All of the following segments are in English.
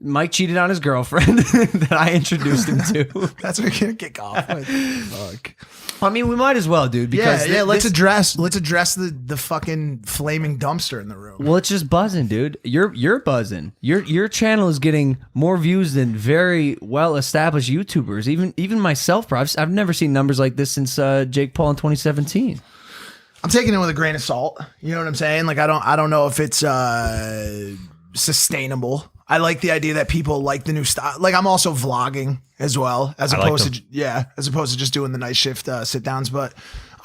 Mike cheated on his girlfriend that I introduced him to. That's what we're gonna kick off with. Fuck. I mean, we might as well, dude. Because let's address the fucking flaming dumpster in the room. Well, it's just buzzing, dude. You're buzzing. Your channel is getting more views than very well established YouTubers. Even myself, bro. I've never seen numbers like this since Jake Paul in 2017. I'm taking it with a grain of salt. You know what I'm saying? Like I don't know if it's sustainable. I like the idea that people like the new style. Like I'm also vlogging as well, as opposed to just doing the night shift sit downs. But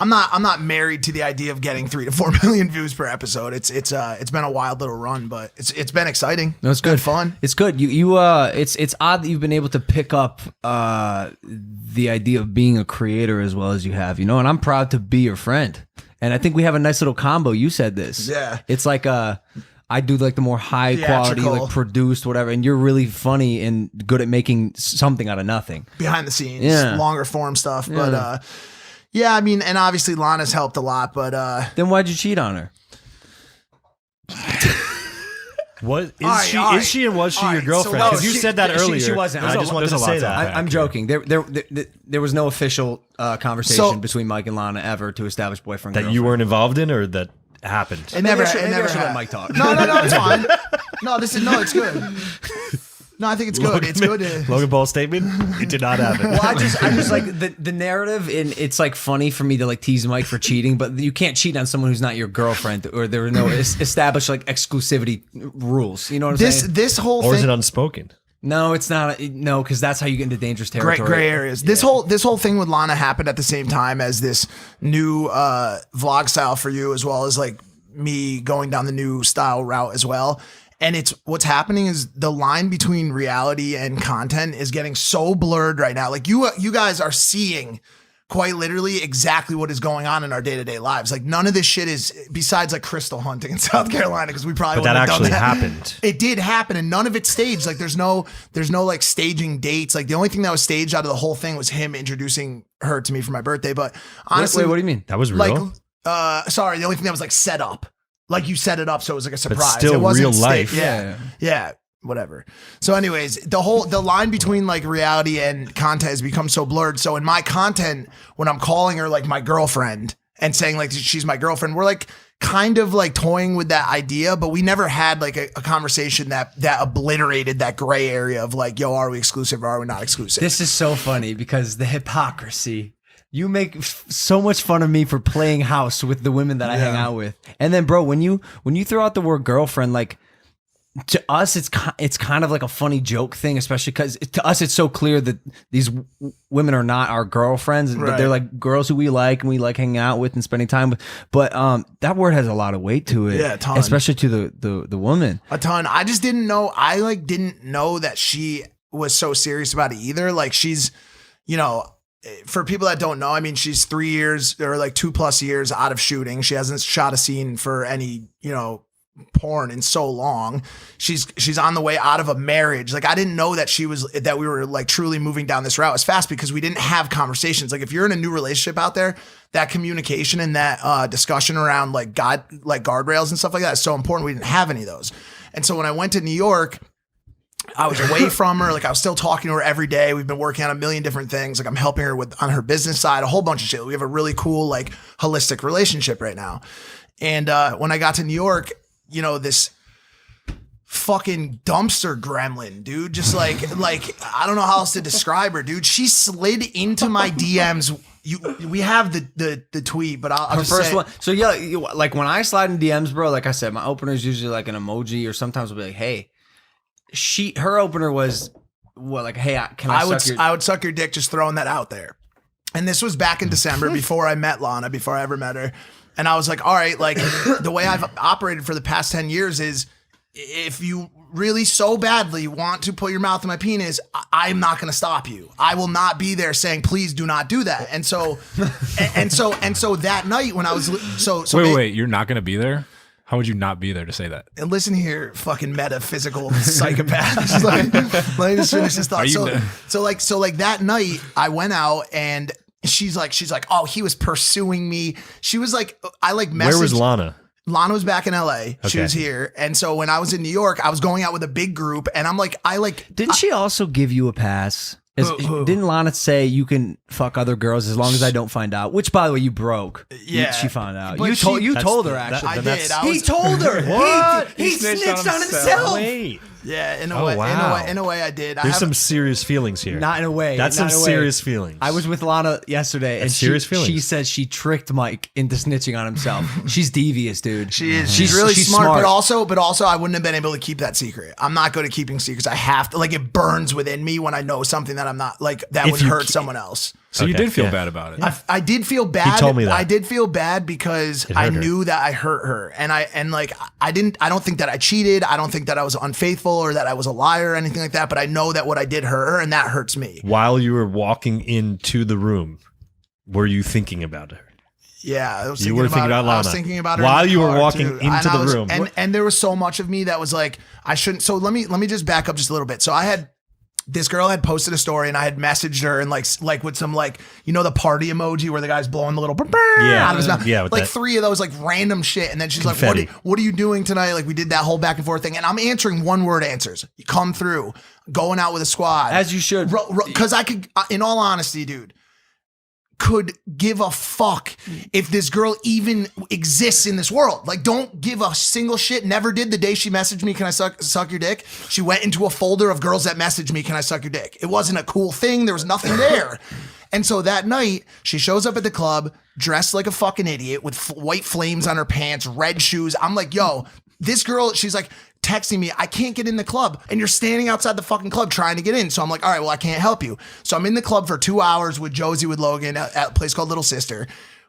I'm not married to the idea of getting 3 to 4 million views per episode. It's been a wild little run, but it's been exciting. No, it's good. Been fun. It's good. It's odd that you've been able to pick up the idea of being a creator as well as you have, you know. And I'm proud to be your friend. And I think we have a nice little combo. You said this. Yeah. It's like I do like the more high quality, like produced, whatever, and you're really funny and good at making something out of nothing. Behind the scenes, longer form stuff. Yeah. But I mean, and obviously Lana's helped a lot, but then why'd you cheat on her? What is she and was she your girlfriend? Because you said that earlier. She wasn't. I just wanted to say that. I'm joking. There was no official conversation between Mike and Lana ever to establish boyfriend. That you weren't involved in, or that happened. It never let Mike talk. No, it's fine. It's good. No, I think it's good. It's good. Logan Paul's statement. It did not happen. Well, I just like the narrative, and it's like funny for me to like tease Mike for cheating, but you can't cheat on someone who's not your girlfriend, or there are no established like exclusivity rules. You know what I'm saying? This whole thing, or is it unspoken? No, it's not. No, because that's how you get into dangerous territory. Gray areas. Yeah. This whole thing with Lana happened at the same time as this new vlog style for you, as well as like me going down the new style route as well. And it's what's happening is the line between reality and content is getting so blurred right now. Like you guys are seeing quite literally exactly what is going on in our day-to-day lives. Like none of this shit is, besides like crystal hunting in South Carolina, because we probably would have done that. But that actually happened. It did happen, and none of it's staged. Like there's no like staging dates. Like the only thing that was staged out of the whole thing was him introducing her to me for my birthday. But honestly, wait, what do you mean? That was real? Like, sorry, the only thing that was like set up. Like you set it up, so it was like a surprise. But still it wasn't real life. Yeah. Whatever. So anyways, the line between like reality and content has become so blurred. So in my content, when I'm calling her like my girlfriend and saying like she's my girlfriend, we're like kind of like toying with that idea, but we never had like a conversation that obliterated that gray area of like, yo, are we exclusive or are we not exclusive? This is so funny because the hypocrisy. You make so much fun of me for playing house with the women that I hang out with. And then, bro, when you throw out the word girlfriend, like to us, it's kind of like a funny joke thing, especially because to us, it's so clear that these women are not our girlfriends, but they're like girls who we like and we like hanging out with and spending time with. But that word has a lot of weight to it, a ton. Especially to the woman. A ton. I just didn't know. I like didn't know that she was so serious about it either. Like she's, you know. For people that don't know, I mean, she's 3 years or like 2+ years out of shooting. She hasn't shot a scene for any, you know, porn in so long. She's on the way out of a marriage. Like I didn't know that we were like truly moving down this route as fast because we didn't have conversations. Like if you're in a new relationship out there, that communication and that discussion around like guardrails and stuff like that is so important. We didn't have any of those. And so when I went to New York, I was away from her. Like I was still talking to her every day. We've been working on a million different things. Like I'm helping her on her business side, a whole bunch of shit. We have a really cool, like holistic relationship right now. And when I got to New York, you know, this fucking dumpster gremlin, dude, just like, I don't know how else to describe her, dude. She slid into my DMs. We have the tweet, but I'll just first say, one. So yeah, like when I slide in DMs, bro, like I said, my opener is usually like an emoji, or sometimes I'll be like, hey. Her opener was what, like, hey, I would suck your dick, just throwing that out there. And this was back in December before I met Lana, before I ever met her. And I was like, all right, like the way I've operated for the past 10 years is if you really so badly want to put your mouth in my penis, I'm not going to stop you. I will not be there saying, please do not do that. And so that night when I was, wait, you're not going to be there? How would you not be there to say that? And listen here, fucking metaphysical psychopath. Just like, let me just finish this thought. So like that night I went out and she's like, oh, he was pursuing me. She was like, I like messaged. Where was Lana? Lana was back in LA. She Okay. was here. And so when I was in New York, I was going out with a big group and I'm like, Didn't she also give you a pass? Didn't Lana say you can fuck other girls as long as I don't find out? Which, by the way, you broke. Yeah. She found out. But You told her, that- actually. I Then did. that's- I He told her. What? He snitched on himself. Wait. Yeah, in a Oh, way, wow. in a way, I did. There's some serious feelings here. Not in a way. That's not some in a way. serious feelings. I was with Lana yesterday, and serious she feelings. said she tricked Mike into snitching on himself. She's devious, dude. She is. She's really smart, but also I wouldn't have been able to keep that secret. I'm not good at keeping secrets. I have to, like, it burns within me when I know something that I'm not, like, that would hurt someone else. So you Okay, did feel yeah. bad about it. I did feel bad. He told me that. I did feel bad because I hurt her. knew that I hurt her, and I don't think that I cheated. I don't think that I was unfaithful or that I was a liar or anything like that. But I know that what I did hurt her, and that hurts me. While you were walking into the room, were you thinking about her? Yeah, I was You were thinking about I was Lana. thinking about her While in the you were car, walking too. into And I the was- room. and there was so much of me that was like, I shouldn't. So let me just back up just a little bit. So I had. This girl had posted a story and I had messaged her and like with some like, you know, the party emoji where the guy's blowing the little Yeah. out of his mouth. Yeah, with like that. 3 of those like random shit. And then she's Confetti. like, what are you doing tonight? Like we did that whole back and forth thing. And I'm answering 1-word answers. You come through, going out with a squad. As you should. Because I could, in all honesty, dude, could give a fuck if this girl even exists in this world. Like, don't give a single shit. Never did. The day she messaged me, can I suck your dick? She went into a folder of girls that messaged me, can I suck your dick? It wasn't a cool thing. There was nothing there. And so that night, she shows up at the club dressed like a fucking idiot with white flames on her pants, red shoes. I'm like, yo, this girl, she's like, texting me, I can't get in the club. And you're standing outside the fucking club trying to get in. So I'm like, all right, well, I can't help you. So I'm in the club for 2 hours with Josie, with Logan at a place called Little Sister.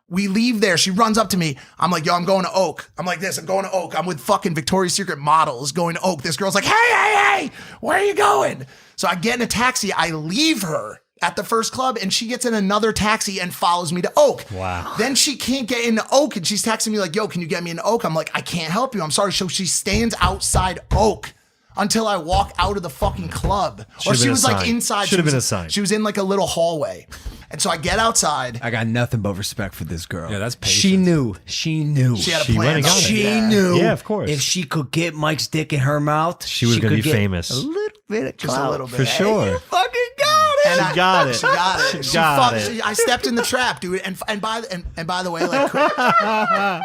We leave there. She runs up to me. I'm like, yo, I'm going to Oak. I'm like this. I'm going to Oak. I'm with fucking Victoria's Secret models going to Oak. This girl's like, hey, where are you going? So I get in a taxi. I leave her at the first club and she gets in another taxi and follows me to Oak. Wow. Then she can't get into Oak and she's texting me like, yo, can you get me into Oak? I'm like, I can't help you. I'm sorry. So she stands outside Oak until I walk out of the fucking club. Or Should've she been a was like sign. inside. Should've She was- been a sign. She was in like a little hallway. And so I get outside. I got nothing but respect for this girl. Yeah, that's She patience. knew. She knew. She had a She plan. went and got it. She Yeah. knew. Yeah, of course. If she could get Mike's dick in her mouth, She was gonna could be get famous. A little bit of Just a clout. little bit. For sure. You fucking got it. And She got it. She got it. She got it. I stepped in the trap, dude. And by the way, like,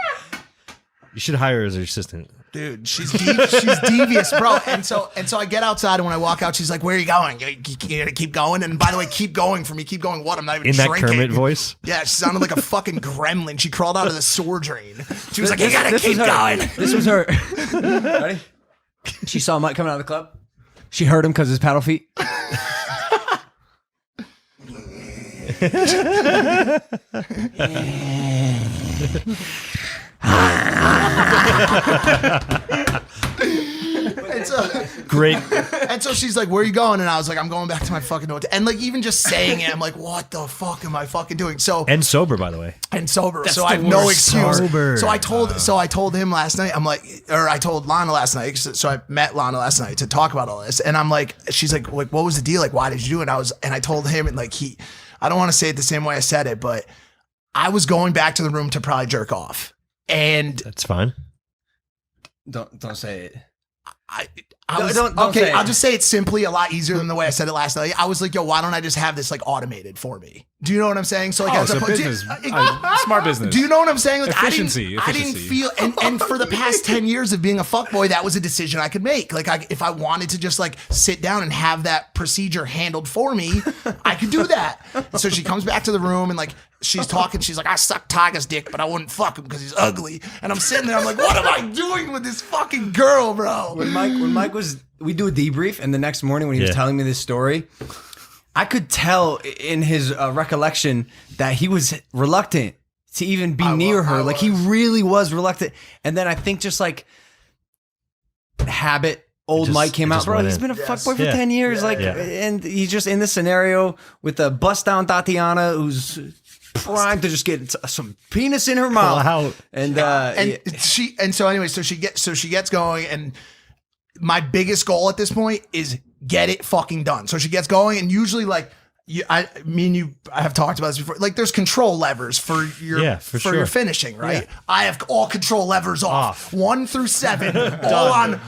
You should hire her as your assistant. dude, she's devious, bro. And so I get outside, and when I walk out, she's like, "Where are you going? You gotta keep going." And by the way, keep going for me. Keep going. What? I'm not even In that drinking. Kermit voice? Yeah, she sounded like a fucking gremlin. She crawled out of the sewer drain. She was like, "You gotta This keep was her. going." This was her. Ready? She saw Mike coming out of the club. She heard him because his paddle feet. And so, Great. and so she's like, "Where are you going?" And I was like, "I'm going back to my fucking hotel." And like, even just saying it, I'm like, "What the fuck am I fucking doing?" So And sober, by the way. and sober. That's So I the have no worst. excuse. Sober. So I told him last night, I'm like, or I told Lana last night. So I met Lana last night to talk about all this. And I'm like, she's like, what was the deal? Like, why did you do it? And I told him, and like I don't want to say it the same way I said it, but I was going back to the room to probably jerk off. And That's fine. Don't say it. I No, was, don't okay, say it. I'll just say it simply a lot easier than the way I said it last night. I was like, yo, why don't I just have this like automated for me? Do you know what I'm saying? So like, I Oh, was so like, business. Smart business. do you know what I'm saying? Like, Efficiency, I didn't efficiency. feel, and for the past 10 years of being a fuckboy, that was a decision I could make. Like, if I wanted to just like sit down and have that procedure handled for me, I could do that. So she comes back to the room and like, she's talking. She's like, I suck Tiger's dick, but I wouldn't fuck him because he's ugly. And I'm sitting there, I'm like, what am I doing with this fucking girl, bro? When Mike was, we do a debrief, and the next morning when he was Yeah. telling me this story, I could tell in his recollection that he was reluctant to even be near her. Like he really was reluctant. And then I think just like habit, old just- Mike came it out, just bro. went He's in. been a Yes. fuckboy for Yeah. 10 years. Like, Yeah. and he's just in this scenario with a bust down Tatiana who's primed to just get some penis in her mouth. Wow. And yeah. so she gets going, and my biggest goal at this point is get it fucking done. So she gets going, and usually like me and you, I have talked about this before. Like, there's control levers for your for your finishing, right? Yeah. I have all control levers off. 1 through 7, all on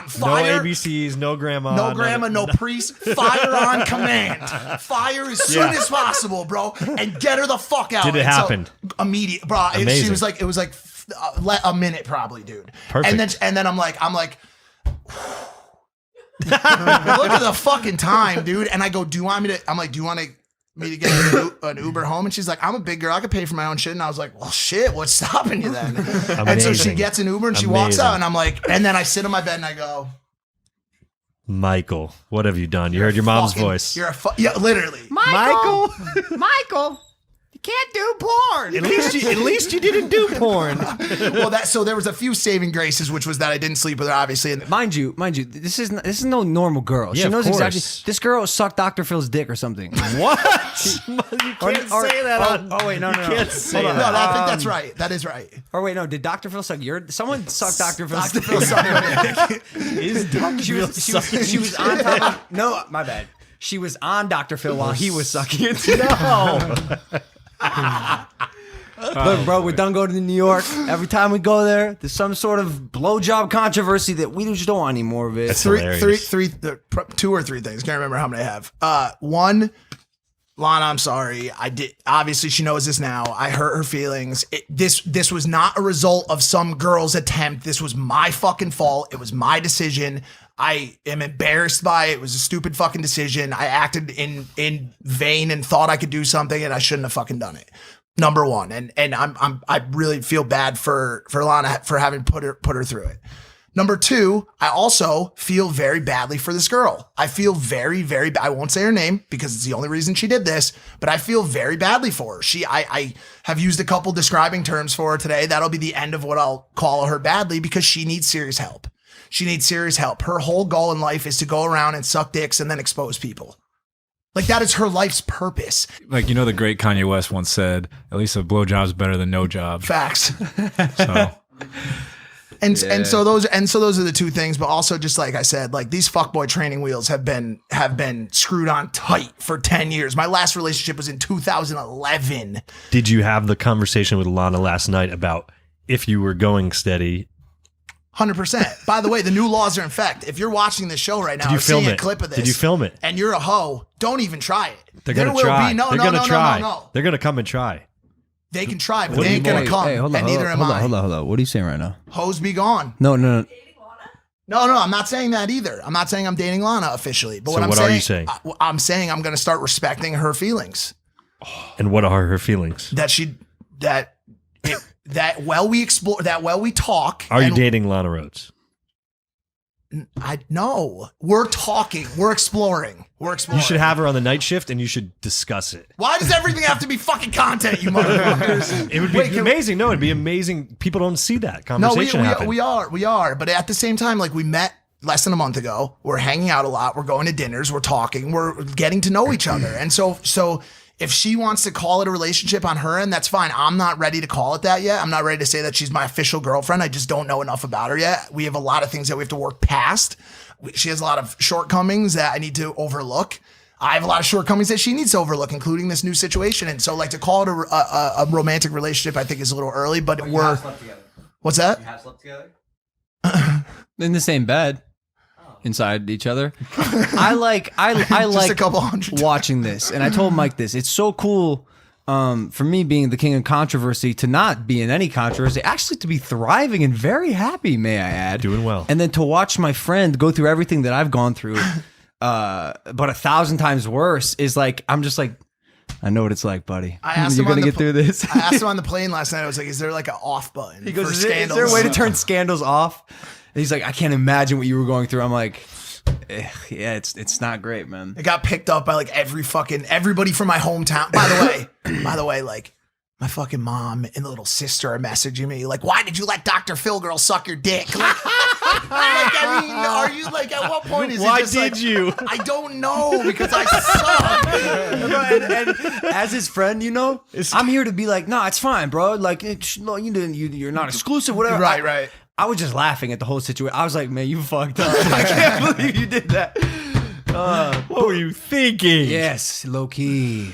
fire. No ABCs, no grandma, no priest. Fire on command. Fire as soon as possible, bro, and get her the fuck out. Did it happen? Immediate, bro. She Amazing. was like, it was like a minute, probably, dude. Perfect. And then I'm like. Look at the fucking time, dude. And I go, do you want me to get an Uber home? And she's like, I'm a big girl. I could pay for my own shit. And I was like, well, shit, what's stopping you then? And so she gets an Uber and she walks out. And I'm like, and then I sit on my bed and I go, Michael, what have you done? You heard your mom's voice. Yeah, literally. Michael. You can't do porn. At least you didn't do porn. Well, so there was a few saving graces, which was that I didn't sleep with her, obviously. And Mind you, this is no normal girl. Yeah, she knows of course. exactly. This girl sucked Dr. Phil's dick or something. What? You can't say that. Oh wait, no. Can't say no, that. I think that's right. That is right. Or wait, no. Did Dr. Phil suck your? Someone sucked Dr. Phil's Dr. dick. Phil sucked my dick. Is Dr. She Phil was sucking? on top of. No, my bad. She was on Dr. Phil while he was sucking it. No. Look, bro, we're done going to New York. Every time we go there, there's some sort of blowjob controversy that we just don't want any more of it. That's hilarious. 2 or 3 things. Can't remember how many I have. One, Lana, I'm sorry. I did. Obviously, she knows this now. I hurt her feelings. This was not a result of some girl's attempt. This was my fucking fault. It was my decision. I am embarrassed by it. It was a stupid fucking decision. I acted in vain and thought I could do something, and I shouldn't have fucking done it. Number one, and I really feel bad for Lana for having put her through it. Number 2, I also feel very badly for this girl. I feel very, very bad. I won't say her name because it's the only reason she did this, but I feel very badly for her. I have used a couple describing terms for her today. That'll be the end of what I'll call her badly because she needs serious help. She needs serious help. Her whole goal in life is to go around and suck dicks and then expose people. Like, that is her life's purpose. Like, the great Kanye West once said, at least a blowjob's better than no job. Facts. So And so those are the 2 things, but also just like I said, like, these fuckboy training wheels have been screwed on tight for 10 years. My last relationship was in 2011. Did you have the conversation with Lana last night about if you were going steady? 100%. By the way, the new laws are in effect. If you're watching this show right now, or seeing a clip of this, Did you film it? And you're a hoe, don't even try it. They're gonna try. No. They're gonna come and try. They can try, but they ain't gonna come. And neither am I. Hold on. What are you saying right now? Hoes be gone. No. No, I'm not saying that either. I'm not saying I'm dating Lana officially. But So what are you saying? I'm saying I'm going to start respecting her feelings. And what are her feelings? That while we explore, that while we talk. Are you dating Lana Rhodes? No. We're talking. We're exploring. You should have her on the night shift and you should discuss it. Why does everything have to be fucking content, you motherfuckers? It would be amazing. No, it'd be amazing. People don't see that conversation happen. We are. But at the same time, like, we met less than a month ago. We're hanging out a lot. We're going to dinners. We're talking. We're getting to know each other. And so if she wants to call it a relationship on her end, that's fine. I'm not ready to call it that yet. I'm not ready to say that she's my official girlfriend. I just don't know enough about her yet. We have a lot of things that we have to work past. She has a lot of shortcomings that I need to overlook. I have a lot of shortcomings that she needs to overlook, including this new situation. And so, like, to call it a romantic relationship, I think is a little early, but You have slept together. What's that? You have slept together? In the same bed. Inside each other. I like a couple hundred watching this, and I told Mike this. It's so cool for me being the king of controversy to not be in any controversy, actually to be thriving and very happy, may I add. Doing well. And then to watch my friend go through everything that I've gone through, but 1,000 times worse is like, I'm just like, I know what it's like, buddy. I asked You're him gonna get through this. I asked him on the plane last night. I was like, is there like an off button? He goes, for is there scandals? a way to turn scandals off? And he's like, I can't imagine what you were going through. I'm like, yeah, it's not great, man. It got picked up by like everybody from my hometown. By the way, like, my fucking mom and the little sister are messaging me like, why did you let Dr. Phil girl suck your dick? Like, I mean, are you like, at what point is Why it just did like, you? I don't know because I suck. and as his friend, I'm here to be like, no, it's fine, bro. Like, you're not exclusive, whatever. Right. I was just laughing at the whole situation. I was like, man, you fucked up. I can't believe you did that. What were you thinking? Yes, low key.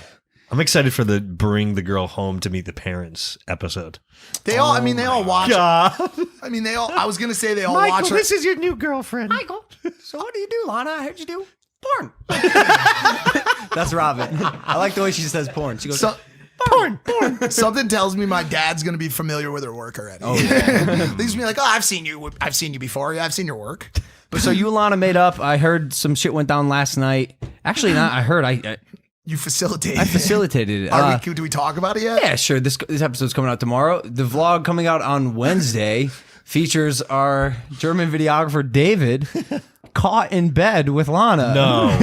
I'm excited for the bring the girl home to meet the parents episode. They all watch. God. I mean, I was gonna say they all Michael, watch her. this is your new girlfriend. Michael, so what do you do, Lana? I heard you do porn. That's Robin. I like the way she says porn. She goes, Porn. Something tells me my dad's gonna be familiar with her work already. oh, yeah. Leaves me like, I've seen you before. Yeah, I've seen your work. But so you and Lana made up. I heard some shit went down last night. Actually, not. I heard You facilitated. I facilitated it. Do we talk about it yet? Yeah, sure. This episode's coming out tomorrow. The vlog coming out on Wednesday features our German videographer David caught in bed with Lana. No.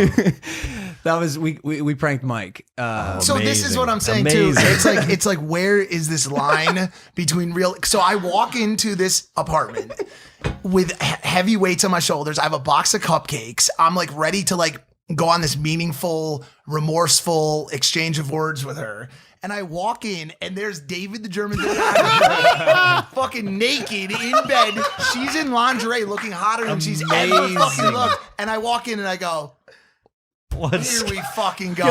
That was we pranked Mike. So this is what I'm saying too. It's like where is this line between real? So I walk into this apartment with heavy weights on my shoulders. I have a box of cupcakes. I'm like ready to like go on this meaningful, remorseful exchange of words with her. And I walk in, and there's David the German videographer, fucking naked in bed. She's in lingerie, looking hotter than she's ever fucking looked. And I walk in, and I go, "Here we fucking go."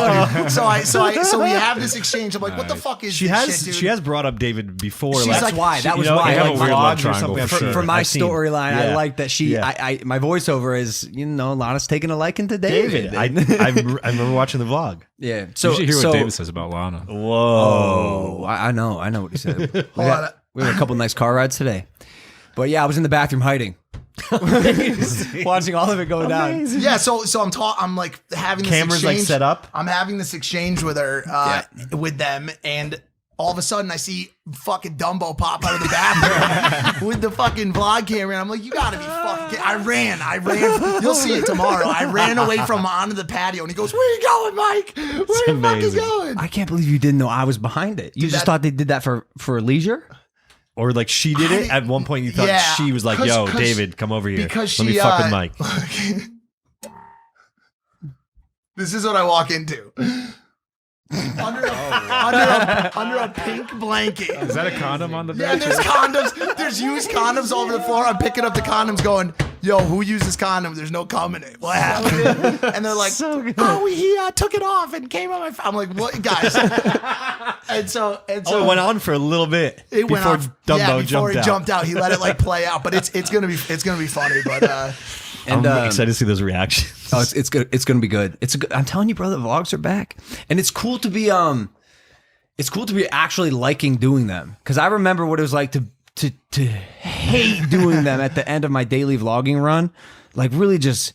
So we have this exchange. I'm like, "What the fuck is this shit, dude?" She has brought up David before. She's like, like, why? That was you know, why. in, I like, like weird love vlogs or triangle something. for sure. for my I've seen. storyline, I Yeah. like that she. Yeah. I my voiceover is Lana's taking a liking to David. David. I remember watching the vlog. Yeah. So So you should hear so, what David says about Lana. Whoa. Oh, I know what he said. Hold on. We had a couple nice car rides today, but yeah, I was in the bathroom hiding, watching all of it go down. Yeah, so I'm like having this Cameras, like, exchange. set up? I'm having this exchange with her, with them, and all of a sudden I see fucking Dumbo pop out of the bathroom with the fucking vlog camera, and I'm like, you gotta be fucking. I ran. You'll see it tomorrow. I ran away from him onto the patio, and he goes, "Where you going, Mike? Where you fucking amazing. going?" I can't believe you didn't know I was behind it. You just thought they did that for leisure. Or like she did it at one point. You thought Yeah, she was like, 'cause- "Yo, 'cause- David, come over here. because Let me she, fuck with Mike." This is what I walk into. Under a pink blanket. Is that a condom on the Yeah, bed? there's condoms. There's used condoms all over the floor. I'm picking up the condoms going, "Yo, who uses condoms? There's no cum in it. What happened?" And they're like, "Oh, he took it off and came on my." I'm like, "What, guys?" and so It went on for a little bit it went before off. Dumbo Before he jumped out. jumped out, he let it like play out. But it's gonna be funny. But And I'm excited to see those reactions. Oh, it's good. It's gonna be good. I'm telling you, brother, the vlogs are back, and it's cool to be actually liking doing them, because I remember what it was like to hate doing them at the end of my daily vlogging run, like really just